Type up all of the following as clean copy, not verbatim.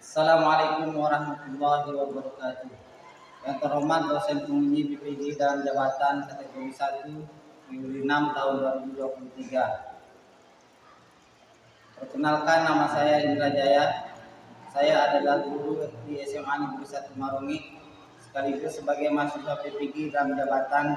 Assalamualaikum warahmatullahi wabarakatuh. Yang terhormat dosen penguji BPG dan jabatan kategori 1 Juli 6 tahun 2023. Perkenalkan, nama saya Indra Jaya. Saya adalah guru di SMA Negeri 1 Marungi, sekaligus sebagai mahasiswa BPG dan jabatan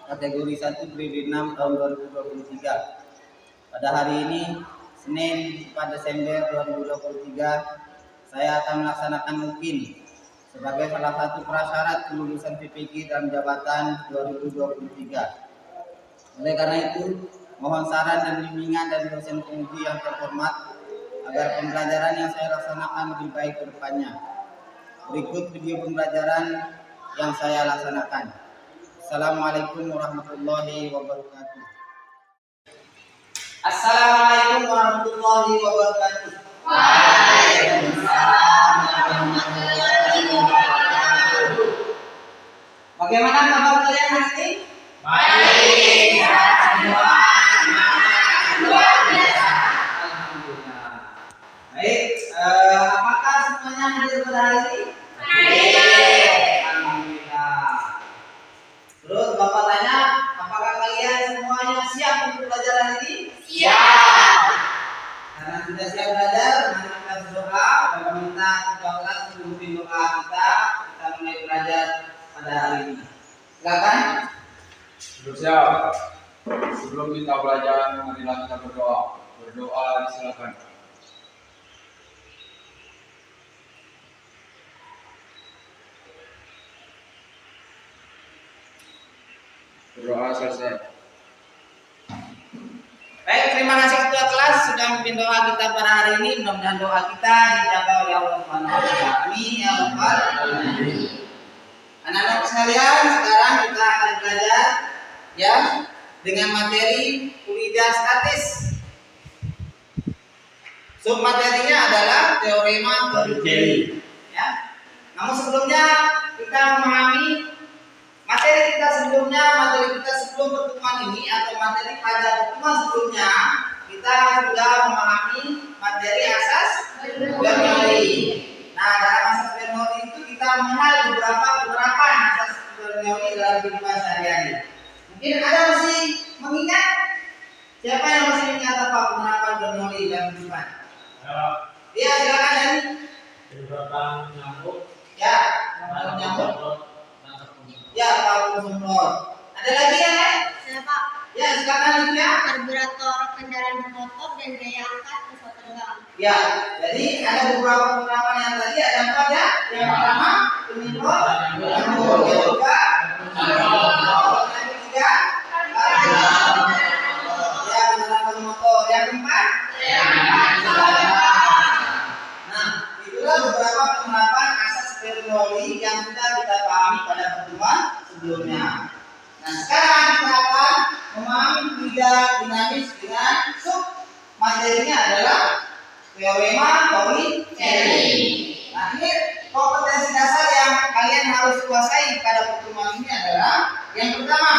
kategori 1 Juli 6 tahun 2023. Pada hari ini, Senin 4 Desember 2023, saya akan melaksanakan mungkin sebagai salah satu prasyarat kelulusan PPG dalam jabatan 2023. Oleh karena itu, mohon saran dan bimbingan dari dosen penguji yang terhormat agar pembelajaran yang saya laksanakan lebih baik ke depannya. Berikut video pembelajaran yang saya laksanakan. Assalamualaikum warahmatullahi wabarakatuh. Assalamualaikum warahmatullahi wabarakatuh. Bagaimana kabar kalian hari ini? Baik, sehat semua, semangat, luar biasa. Alhamdulillah. Baik, apakah semuanya hadir pada hari ini? Baik. Alhamdulillah. Terus Bapak tanya, apakah kalian semuanya siap untuk belajar hari ini? Siap. Karena sudah siap belajar, mari kita berdoa. Bapak minta ketua kelas memimpin doa kita mulai belajar pada hari ini. Silakan. Siap. Sebelum kita belajar, marilah kita berdoa. Berdoa, silakan. Berdoa selesai. Baik, terima kasih ketua kelas sudah memimpin doa kita pada hari ini. Mudah-mudahan doa kita dijabah oleh Allah Subhanahu wa taala. Amin ya rabbal alamin. Anak-anak sekalian, sekarang kita akan belajar ya dengan materi fluida statis. Submaterinya adalah teorema Torricelli. Ya. Namun sebelumnya kita memahami materi kita sebelum pertemuan ini atau materi pada pertemuan sebelumnya, kita sudah memahami materi asas Bernoulli. Nah, dalam asas Bernoulli itu kita mengenal beberapa penerapan asas Bernoulli dalam kehidupan sehari-hari. Mungkin ada masih mengingat? Siapa yang masih mengingat apa penerapan Bernoulli dalam kehidupan? Ya, silakan Dani. Penerapan nyamuk, Ya, nyambung. Ya, palu semprot. Ada lagi yang lain? Saya Pak, Ya, silakan Lydia. karburator kendaraan bermotor dan daya angkat pesawat terbang. Ya, jadi ada beberapa penerapan yang tadi ada empat ya. Yang pertama penyemprot, nyambung. Yang kedua yang ketiga ya kendaraan bermotor. Yang keempat nah, itulah beberapa penerapan asas Bernoulli yang sudah kita pahami pada pertemuan sebelumnya. Nah, sekarang kita akan memahami fluida dinamis dengan sub materinya adalah teorema Torricelli. Nah, ini kompetensi dasar yang kalian harus kuasai pada pertemuan ini adalah yang pertama,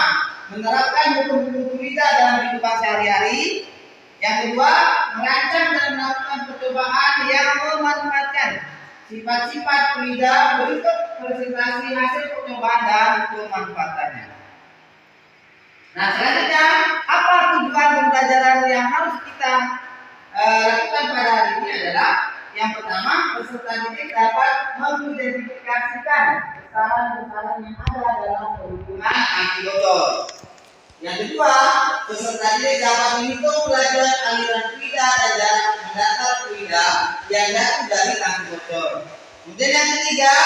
menerapkan hukum-hukum fluida dalam kehidupan sehari-hari. Yang kedua, merancang dan melakukan percobaan yang memanfaatkan sifat-sifat fluida berikut presentasi hasil percobaan dan pemanfaatannya. Nah, selanjutnya, apa tujuan pembelajaran yang harus kita lakukan pada hari ini adalah yang pertama, peserta didik dapat mengidentifikasikan kesalahan-kesalahan yang ada dalam perhubungan anti bocor. Yang kedua, peserta didik dapat menghitung pelajaran aliran fluida dan jarak mendatar fluida yang datang dari tangki bocor. Kemudian yang ketiga,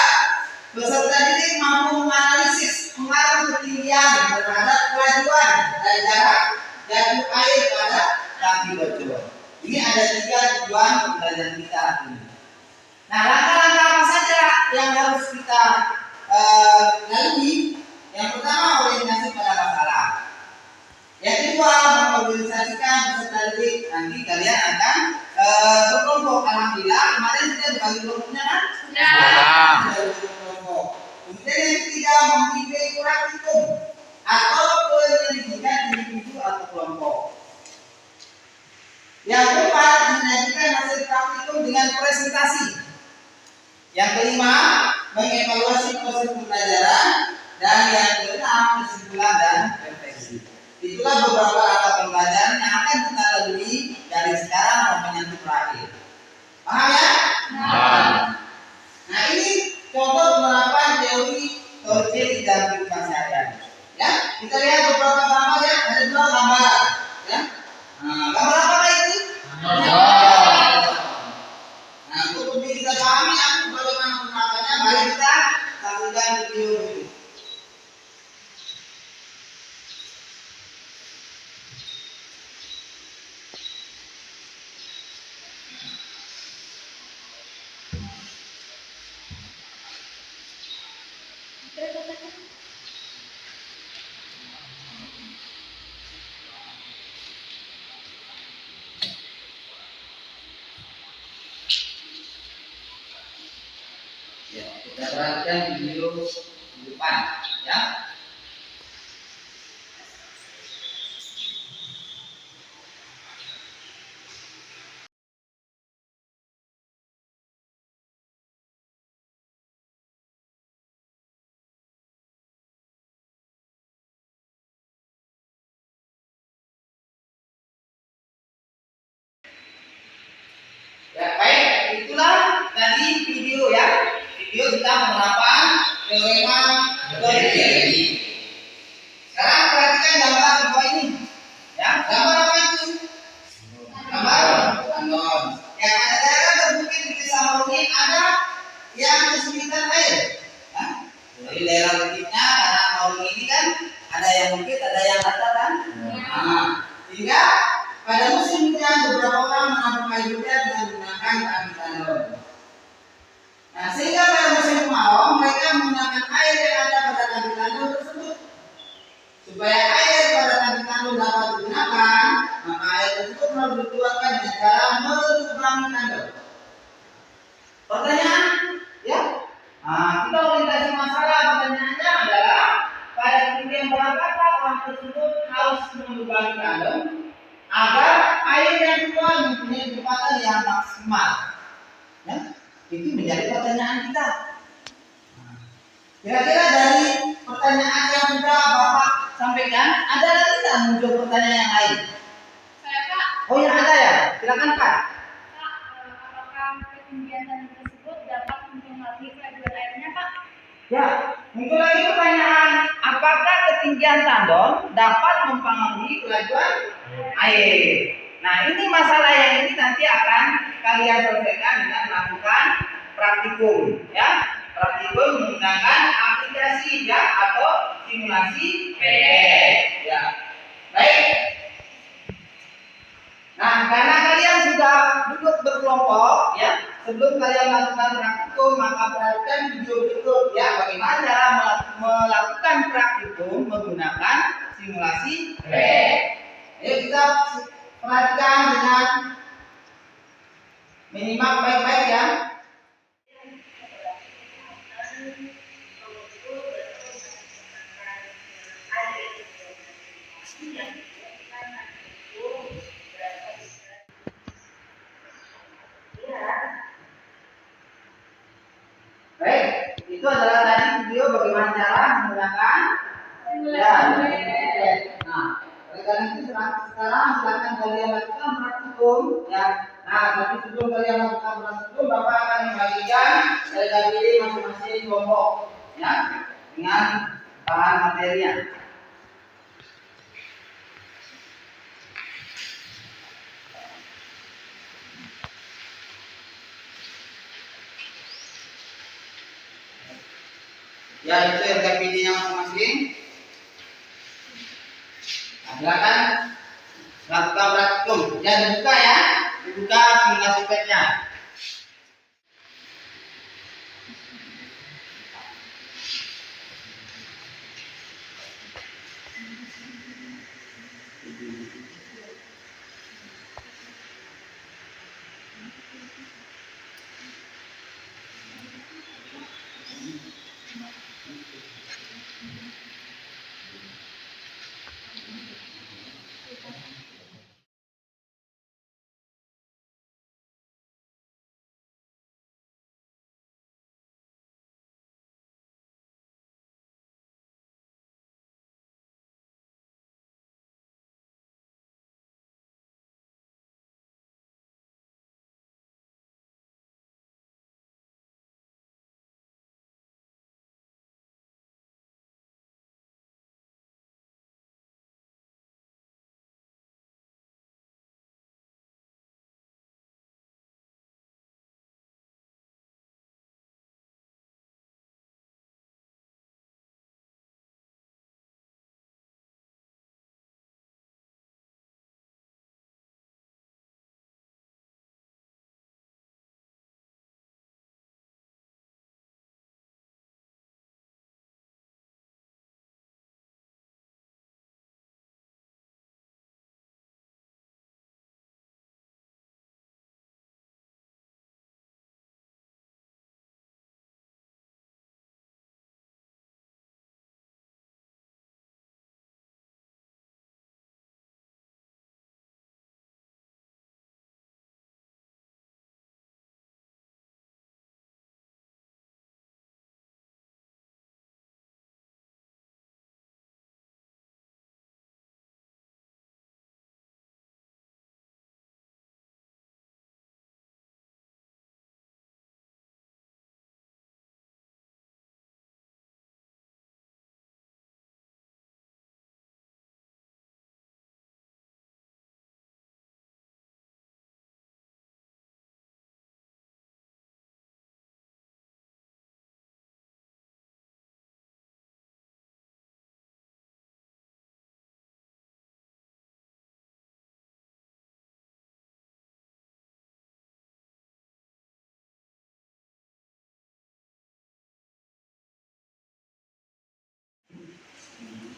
peserta didik mampu menganalisis pengaruh ketinggian terhadap kelajuan dan jarak jatuh air pada tangki bocor. Ini ada tiga tujuan pembelajaran kita hari ini. Nah, langkah-langkah apa saja yang harus kita lalui? Yang pertama, orientasi pada masalah. Yang kedua, mengorganisasikan peserta didik. Nanti kalian akan berkelompok. Alhamdulillah, kemarin sudah dibagi kelompoknya kan? Sudah. Kelompok. Kemudian yang ketiga, memilih praktikum atau penyelidikan individu atau kelompok. Yang keempat, menyajikan hasil praktikum dengan presentasi. Yang kelima, mengevaluasi proses pembelajaran. Dan yang keenam, kesimpulan dan refleksi. Itulah beberapa langkah pembelajaran yang akan kita lalui dari sekarang sampai nanti berakhir. Paham ya? Paham. Nah, ini contoh penerapan teori Torce di dalam kehidupan sehari-hari. Ya, kita lihat beberapa gambar ya. Ada dua gambar. Ya. Nah, gambar apa itu? Nah, untuk lebih kita pahami aku bagaimana penerapannya, mari kita saksikan video ini. Ya, kita perhatikan video depan, ya. Ya, baik, itulah tadi video ya. Video tentang penerapan teorema Torce. Sekarang perhatikan gambar di bawah ini. Ya, gambar apa itu? Gambar tandon. Yang ada daerah terbukti di desa Marungi ada yang kesulitan air. Ya. Jadi daerah bukitnya karena Marungi ini kan ada yang bukit, ada yang rata kan. Nah, sehingga pada musim hujan beberapa orang menampung air hujan dengan menggunakan tangki tandon. Nah, sehingga pada musim kemarau mereka menggunakan air yang ada pada tangki tandon tersebut. Supaya air pada tangki tandon dapat digunakan, maka air tersebut harus dikeluarkan dengan cara melubangi tandon. Pertanyaan, ya? Nah, kita orientasi masalah pertanyaannya adalah pada ketinggian berapakah orang tersebut harus melubangi tandon agar air yang keluar mempunyai kecepatan yang maksimal. Ya, itu menjadi pertanyaan kita. Kira-kira dari pertanyaan yang sudah Bapak sampaikan, ada lagi tidak muncul pertanyaan yang lain? Saya Pak, Oh ya ada ya, silakan Pak. apakah ketinggian tandon tersebut dapat mempengaruhi kelajuan airnya Pak? Ya, muncul lagi pertanyaan, apakah ketinggian tandon dapat mempengaruhi kelajuan air? Nah, ini masalah yang ini nanti akan kalian selesaikan dengan melakukan praktikum, ya. Praktikum menggunakan aplikasi ya atau simulasi PDF. Ya. Baik. Nah, karena kalian sudah duduk berkelompok, ya, sebelum kalian melakukan praktikum, maka perhatikan video berikut, ya, bagaimana cara melakukan praktikum menggunakan simulasi PDF. Ayo kita perhatikan dengan menyimak baik-baik ya. Baik, itu adalah tadi video bagaimana cara menggunakan ya. Nah, oleh karena itu sekarang silakan kalian lakukan praktikum ya. Nah, tapi sebelum kalian lakukan praktikum, Bapak akan membagikan dari masing-masing kelompok ya dengan bahan materinya. Ya, itu RKPD-nya masing-masing. Nah, silakan lakukan praktikum. Ya, dibuka ya. Dibuka simulasi petnya.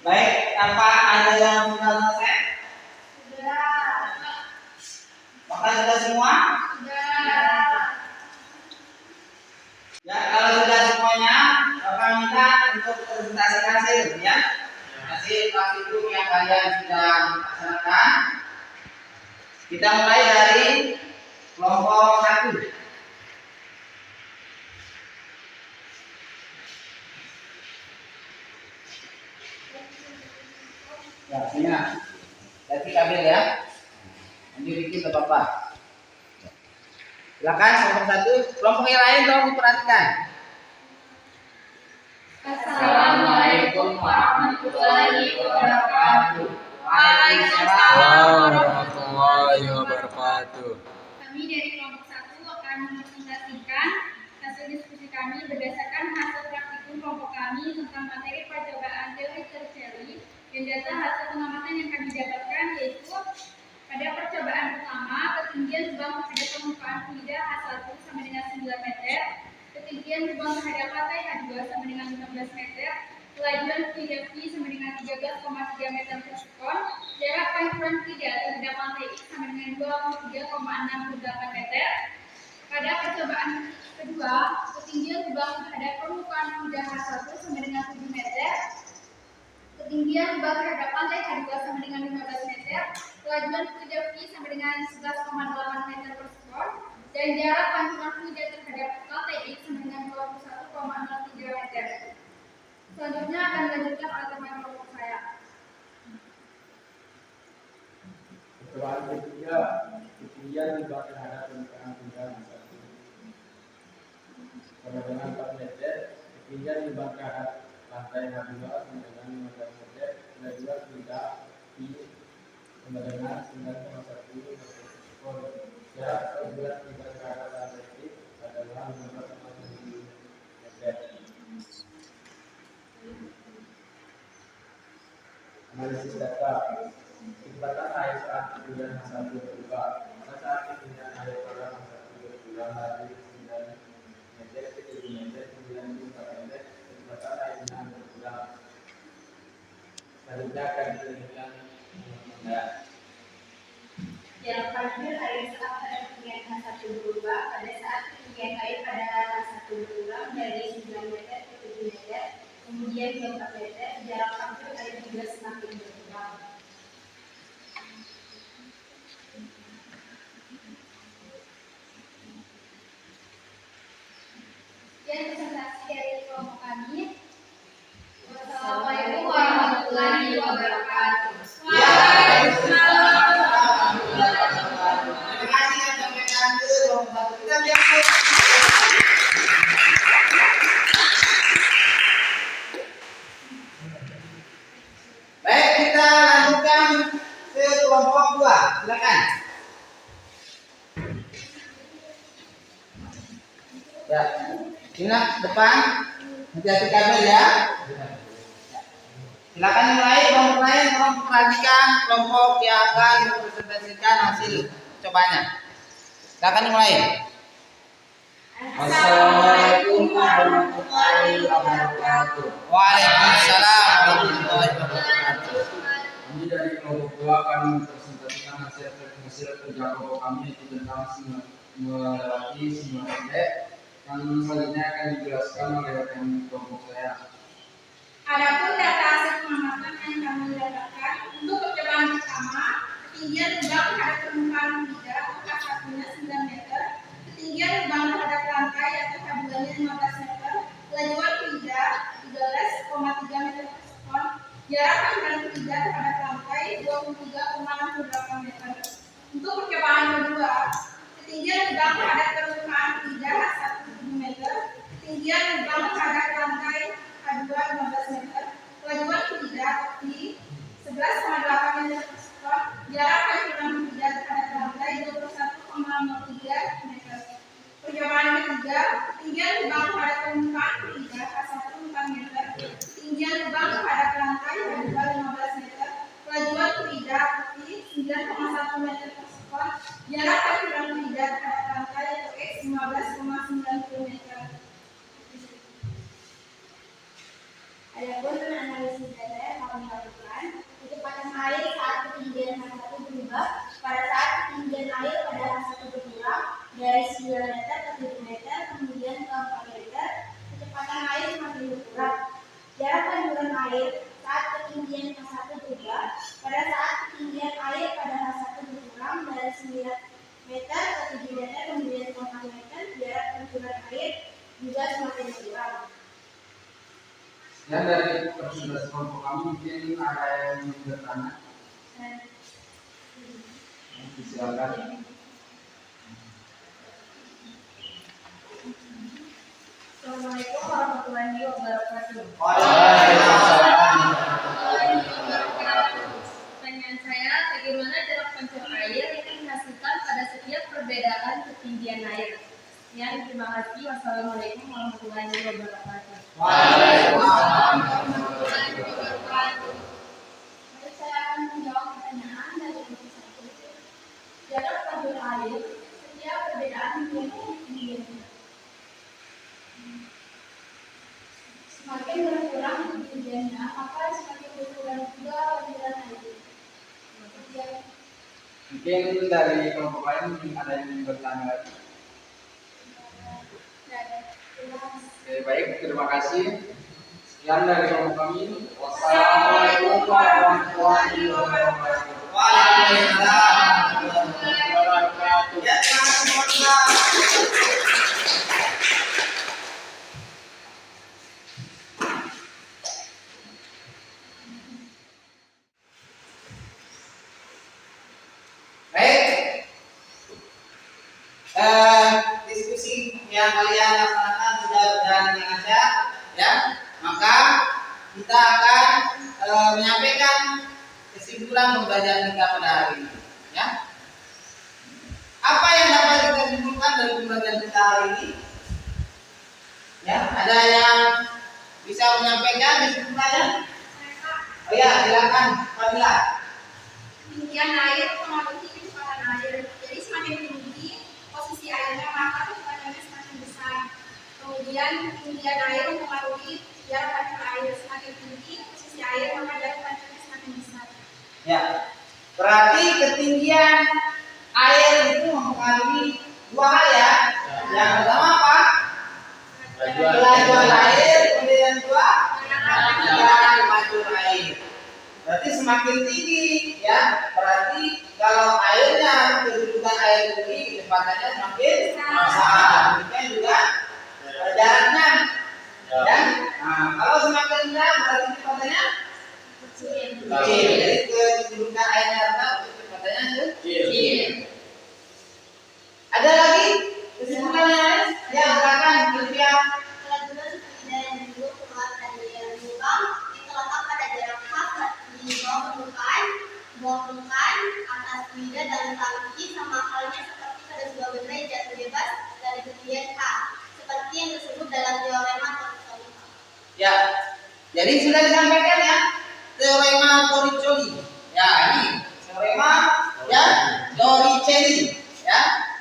Baik, apa ada yang sudah selesai? Sudah. Maka sudah semua? Sudah. Ya, kalau sudah semuanya, Bapak minta untuk presentasi hasil ya. Hasil praktikum yang kalian sudah laksanakan. Kita mulai dari kelompok 1. Ya, ingat. Jadi kabel ya. Ini bikin ke Bapak. Silakan kelompok 1, kelompok yang lain tolong diperhatikan. Assalamualaikum warahmatullahi wabarakatuh. Warahmatullahi wabarakatuh. Kami dari kelompok 1 akan mempresentasikan hasil diskusi kami berdasarkan hasil praktikum kelompok kami tentang materi percobaan teori tertiary dan data hasil pengamatan yang kami dapatkan yaitu pada percobaan pertama ketinggian lubang terhadap permukaan fluida H1 sama dengan 9 meter, ketinggian lubang terhadap lantai H2 sama dengan 15 meter, kelajuan fluida V sama dengan 13,3 meter per sekon, jarak pantulan fluida terhadap lantai X sama dengan 23,68 meter. Pada percobaan kedua, ketinggian lubang terhadap permukaan fluida H1 sama dengan 7 meter, ketinggian lubang terhadap lantai H2 sama dengan 15 meter, kelajuan fluida V sama dengan 11,8 meter per sekon, dan jarak pantulan fluida terhadap lantai X sama dengan 21,03 meter. Selanjutnya akan dilanjutkan oleh teman kelompok saya. Percobaan ketiga, ketinggian lubang terhadap permukaan fluida H1 sama dengan 4 meter, ketinggian lubang terhadap lantai H2 sama dengan 15 meter, kelajuan fluida V sama dengan 9,1 meter per sekon. Jarak kelajuan fluida terhadap lantai X adalah 15,7 meter. Analisis data. Kecepatan air saat ketinggian H1 berubah. Pada saat ketinggian air pada H1 berubah dari 9 meter ke 7 meter, kemudian ke 4 meter, kecepatan airnya berkurang. Selanjutnya akan dilanjutkan Jarak panjang air saat pada ketinggian H1 berubah pada saat ketinggian air pada H1 berkurang dari 9 meter ke 7 meter, kemudian ke 4 meter, jarak panjang air juga semakin berkurang. Sekian presentasi dari kelompok kami. Wassalamualaikum warahmatullahi wabarakatuh. Terima kasih yang sampaikan ke kelompok 1. Kita lihat. Baik, kita lanjutkan ke kelompok 2. Silakan. Ya, ingat depan, hati-hati kabel ya. Silakan mulai, kelompok lain tolong perhatikan kelompok yang akan mempresentasikan hasil cobanya. Silakan mulai. Assalamualaikum warahmatullahi wabarakatuh. Waalaikumsalam warahmatullahi wabarakatuh. Kami dari kelompok 2 akan mempresentasikan hasil kerja kelompok kami yaitu tentang melewati simulator. Yang selanjutnya akan dijelaskan oleh rekan kelompok saya. Adapun data hasil pengamatan yang kami dapatkan untuk percobaan pertama, ketinggian lubang terhadap permukaan fluida H1-nya 9 meter, ketinggian lubang terhadap lantai atau H2-nya 15 meter, kelajuan fluida 13,3 meter per sekon, jarak pantulan fluida terhadap lantai 23,68 meter. Untuk percobaan kedua, ketinggian lubang terhadap permukaan fluida H1 7 meter, ketinggian lubang terhadap lantai H2 15 meter, kelajuan fluida di 11,8 meter per sekon, jarak pantulan fluida terhadap lantai 21,03 meter. Percobaan ketiga, ketinggian lubang terhadap permukaan fluida H1 4 meter, ketinggian lubang terhadap lantai H2 15 meter, kelajuan fluida di 9,1 meter per sekon, jarak pantulan fluida terhadap lantai atau X 15,90 meter. Adapun analisis data yang kami aliran air juga semakin berkurang. Dan dari presentasi kelompok kami mungkin ada yang bertanya. Silakan. Assalamualaikum warahmatullahi wabarakatuh. Pertanyaan saya, bagaimana jarak pancar air yang dihasilkan pada setiap perbedaan ketinggian air? Ya, terima kasih. Wassalamualaikum warahmatullahi wabarakatuh. Waalaikumsalam. Baik, saya akan menjawab pertanyaan dari buku satu. Jarak pancar air setiap perbedaan ketinggian. Semakin berkurang ketinggiannya, maka semakin berkurang juga aliran air. Mungkin dari kelompok lain mungkin ada yang bertanya lagi. Oke, baik, terima kasih. Sekian dari kelompok kami. Wassalamualaikum warahmatullahi wabarakatuh. Waalaikumsalam. Ya, terima kasih. Baik, diskusi yang kalian laksanakan sudah berjalan dengan lancar, ya. Maka kita akan menyampaikan kesimpulan pembelajaran kita pada hari ini, ya. Apa yang dapat kita simpulkan dari pembelajaran kita hari ini? Ya, ada yang bisa menyampaikan kesimpulannya? Oh ya, silakan, Fadila. Ketinggian air mempengaruhi kecepatan air. Jadi semakin tinggi posisi airnya, maka kecepatannya semakin besar. Kemudian ketinggian air mempengaruhi jarak pancar air. Semakin tinggi posisi air, maka jarak pancarnya semakin besar. Ya, berarti ketinggian air itu mempengaruhi dua hal ya. Yang pertama apa? Kelajuan air, kemudian yang kedua jarak pancar air. Berarti semakin tinggi, ya. Berarti kalau airnya kedudukan air tinggi, kecepatannya semakin besar. Demikian juga jaraknya, ya. Nah, kalau semakin rendah, berarti kecepatannya kecil. Jadi kedudukan airnya rendah, kecepatannya kecil. Ada lagi kesimpulan yang lain? Ya, silakan, Olivia. Kelajuan sepeda yang dulu keluar dari lubang itu letak pada jarak pas di bawah permukaan atas fluida dalam tangki, sama halnya seperti pada sebuah benda yang jatuh bebas dari ketinggian K, seperti yang disebut dalam teorema Torricelli. Ya, jadi sudah disampaikan ya teorema Torricelli. Ya, ini teorema ya Torricelli. Ya,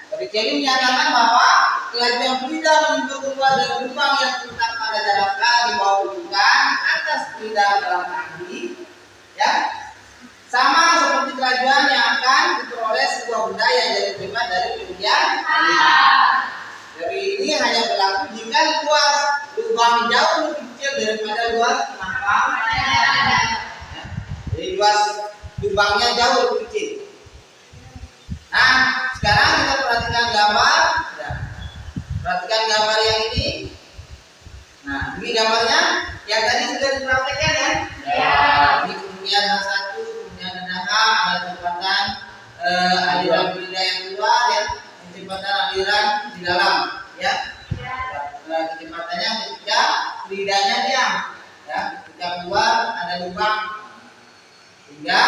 Torricelli menyatakan bahwa kelajuan fluida menuju keluar dari lubang yang terletak pada jarak K di bawah permukaan atas fluida dalam tangki, ya, sama seperti kelajuan yang akan diperoleh sebuah benda yang jatuh bebas dari ketinggian. Dari ini hanya berlaku jika luas lubang jauh lebih kecil daripada luas lubang. Ya. Jadi luas lubangnya jauh lebih kecil. Nah, sekarang kita perhatikan gambar. Ya. Perhatikan gambar yang ini. Nah, ini gambarnya yang tadi sudah dipraktekkan ya. Ini kemudian satu, kemudian ada kecepatan aliran fluida yang keluar ya, kecepatan aliran di dalam ya. Kecepatannya ketika fluidanya diam ya, ketika keluar ada lubang. Sehingga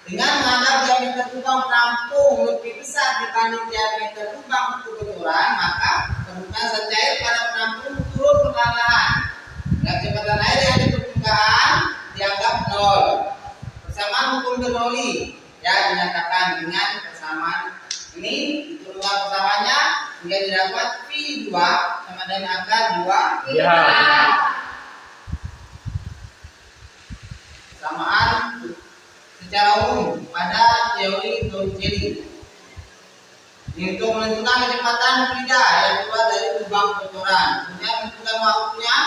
dengan menganggap diameter lubang penampung lebih besar dibanding diameter lubang kebocoran, maka permukaan zat cair pada penampung turun perlahan-lahan. Kecepatan air yang di permukaan dianggap nol. Persamaan hukum Bernoulli ya dinyatakan dengan persamaan ini, diturunkan persamaannya hingga didapat V2 sama dengan angka 2. Ya. Persamaan secara umum pada teori Torricelli. Untuk menentukan kecepatan fluida yang keluar dari lubang kotoran, kemudian menentukan waktunya.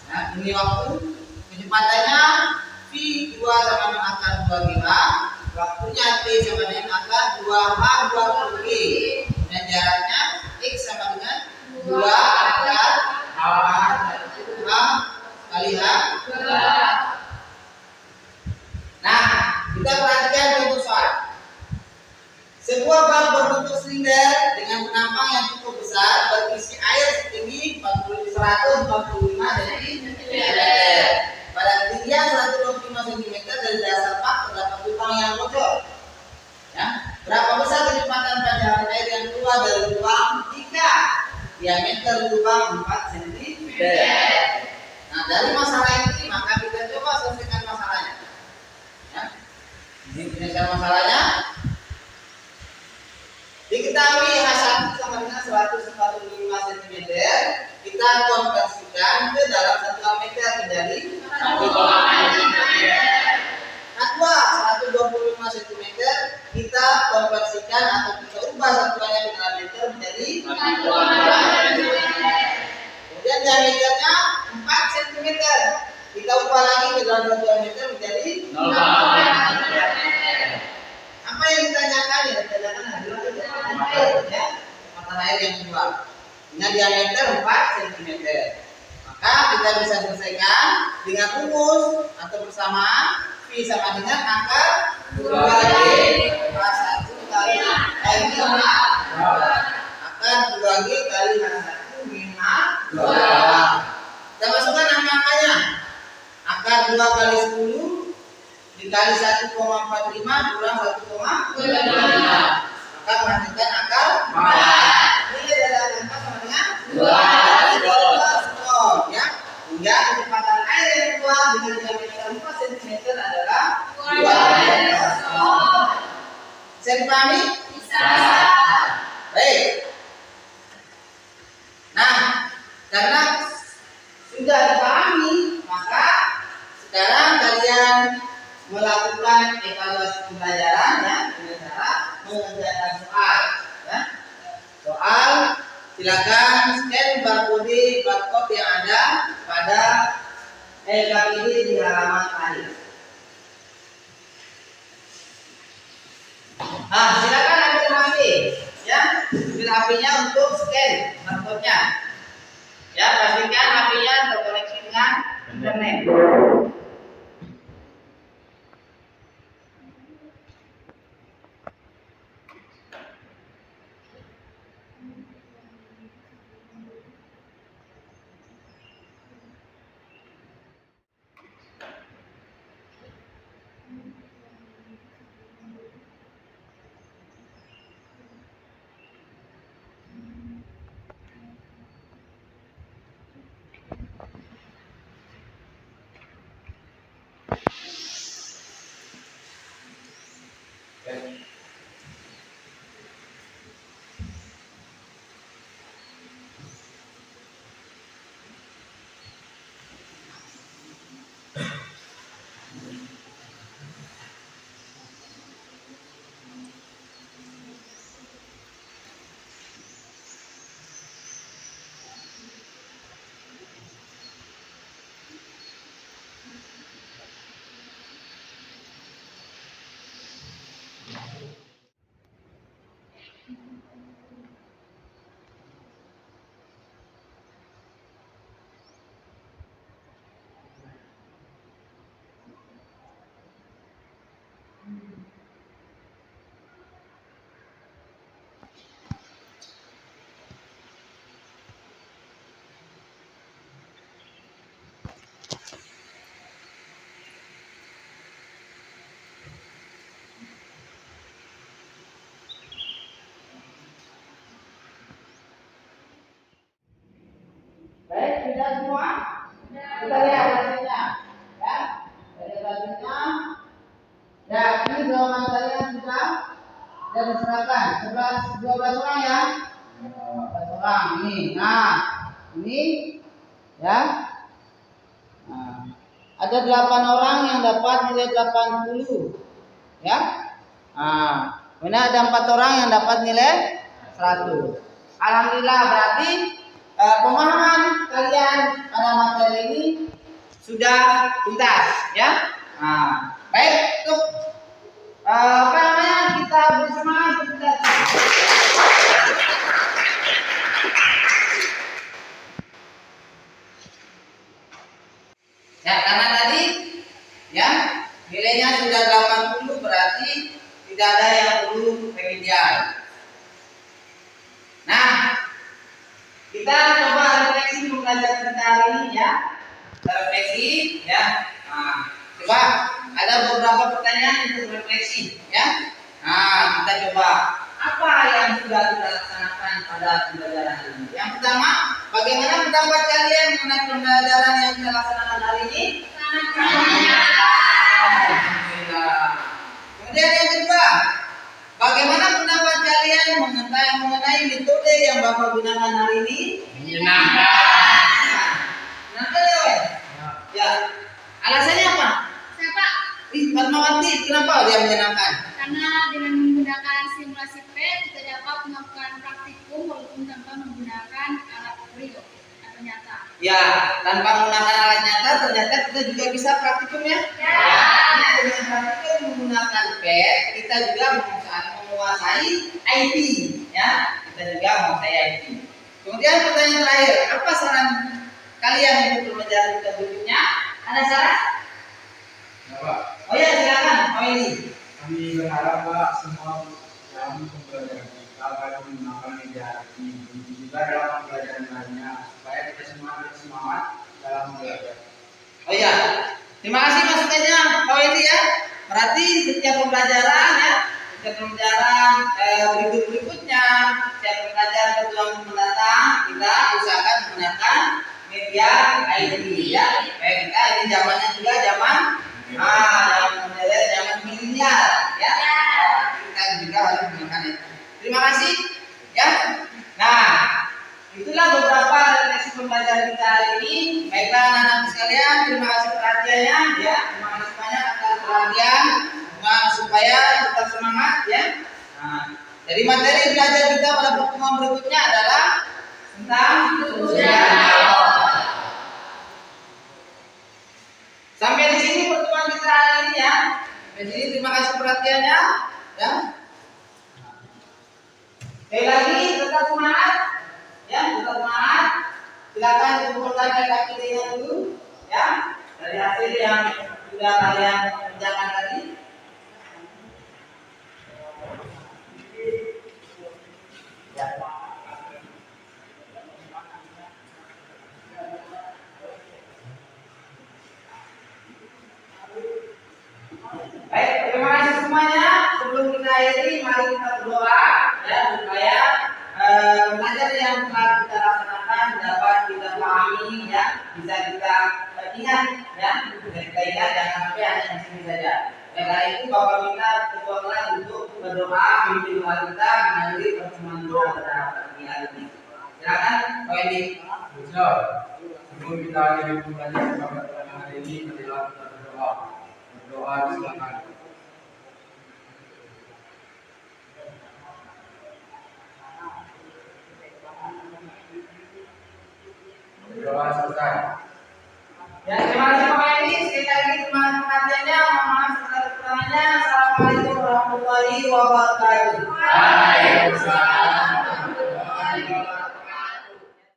Nah, ini waktu kecepatannya V2 sama dengan angka 2G, waktunya T sama dengan angka 2H 20G, dan jaraknya X sama dengan 2 2 akar A kali H. Nah, kita perhatikan contoh soal. Sebuah bak berbentuk silinder dengan penampang yang cukup besar berisi air setinggi 145 cm. Pada ketinggian 125 cm dari dasar bak terdapat lubang yang bocor. Ya, berapa besar kecepatan pancaran air yang keluar dari lubang jika diameter lubang 4 cm? Nah, dari masalah ini maka kita coba selesaikan masalahnya. Ya, ini penyelesaian masalahnya. Diketahui H1 sama dengan 145 cm, kita konversikan ke dalam satuan meter menjadi H2 125 cm, kita konversikan atau kita ubah satuannya ke dalam meter menjadi kemudian diameternya 4 cm, kita ubah lagi ke dalam satuan meter menjadi apa yang ditanyakan ya? Ditanyakan ya, mata air yang keluar. Dengan diameter 4 cm. Maka kita bisa selesaikan dengan rumus atau bersamaan V sama dengan akar 2G plus 1 kali H2. Akar 2G kali H1 minus 2. Kita masukkan angka-angkanya. Akar 2 kali 10 dikali 1,45 kurang 1,25. Maka perhatikan akar 4. Ini adalah angka sama dengan 2. Ya. Hingga kecepatan air yang keluar dengan diameter 4 cm adalah 2. Bisa dipahami? Bisa. Baik. Nah, karena sudah dipahami, maka sekarang kalian melakukan evaluasi pembelajaran ya dengan cara mengerjakan soal ya. Soal silakan scan barcode yang ada pada LKPD di halaman akhir. Nah, silakan ambil HP ya, ambil HP-nya untuk scan barcode-nya. Ya, pastikan HP-nya terkoneksi dengan internet. Sudah semua? Kita lihat hasilnya. Ya. Dari hasilnya. Ya, ini jawaban kalian sudah diserahkan. 12 orang ya. 12 orang ini. Nah, ini ya. Nah, ada 8 orang yang dapat nilai 80. Ya. Nah, kemudian ada 4 orang yang dapat nilai 100. Alhamdulillah, berarti pemahaman kalian pada materi ini sudah tuntas ya. Nah, baik, untuk kita bersama kita Ya, karena tadi ya nilainya sudah 80 berarti tidak ada yang perlu remedial. Nah, kita coba refleksi pembelajaran kita hari ini ya. Refleksi ya. Nah, coba ada beberapa pertanyaan untuk refleksi ya. Nah, kita coba apa yang sudah kita laksanakan pada pembelajaran hari ini. Yang pertama, bagaimana pendapat kalian mengenai pembelajaran yang kita laksanakan hari ini? Alhamdulillah. Kemudian yang kedua, bagaimana pendapat kalian mengenai metode yang Bapak gunakan hari ini? Menyenangkan. Kenapa ya, Wen? Ya. Alasannya apa? Siapa? Fatmawati, kenapa dia menyenangkan? Karena dengan menggunakan simulasi PET kita dapat melakukan praktikum walaupun tanpa menggunakan alat real atau nyata. Ya, tanpa menggunakan alat nyata ternyata kita juga bisa praktikum ya. Ya. Karena dengan praktikum menggunakan PET kita juga menguasai IT ya. Kita juga menguasai IT. Kemudian pertanyaan terakhir, apa saran kalian untuk pembelajaran kita berikutnya? Ada saran? Ya, Pak. Oh ya, silakan, Pak Eli. Kami berharap Pak semua dalam pembelajaran kita akan menggunakan media juga dalam pembelajaran lainnya supaya kita semua semangat dalam belajar. Oh ya, terima kasih masukannya Pak Eli ya. Berarti setiap pembelajaran ya, setiap pembelajaran berikutnya, setiap pembelajaran kejuruan mendatang kita usahakan menggunakan media IT ya. Kayak kita ini zamannya juga zaman zaman modern, zaman milenial ya. Kita juga harus menggunakan itu. Terima kasih ya. Nah, itulah beberapa refleksi pembelajaran kita hari ini. Baiklah anak-anak sekalian, terima kasih perhatiannya ya. Terima kasih banyak atas perhatian supaya tetap semangat ya. Nah, dari materi belajar kita pada pertemuan berikutnya adalah tentang sejarah. Sampai di sini pertemuan kita hari ini ya. Sampai sini terima kasih perhatiannya ya. Sekali lagi tetap semangat ya, tetap semangat. Silakan kumpulkan kaki dulu ya dari hasil yang sudah kalian kerjakan tadi. Ya. Baik, terima kasih semuanya. Sebelum kita akhiri, mari kita berdoa ya supaya belajar yang telah kita laksanakan dapat kita pahami ya, bisa kita ingat ya, bisa kita ingat jangan sampai hanya di sini saja. Karena itu Bapak minta ketua kelas untuk berdoa pimpin doa kita mengakhiri pertemuan doa pada pagi hari ini. Silakan Pak Edi. Sebelum kita akhiri pembelajaran pada hari ini, marilah kita berdoa. Berdoa silakan. Berdoa selesai. Ya, terima kasih Pak Edi. Sekali lagi terima kasih perhatiannya. Mohon maaf segala kekurangannya. Assalamualaikum warahmatullahi wabarakatuh.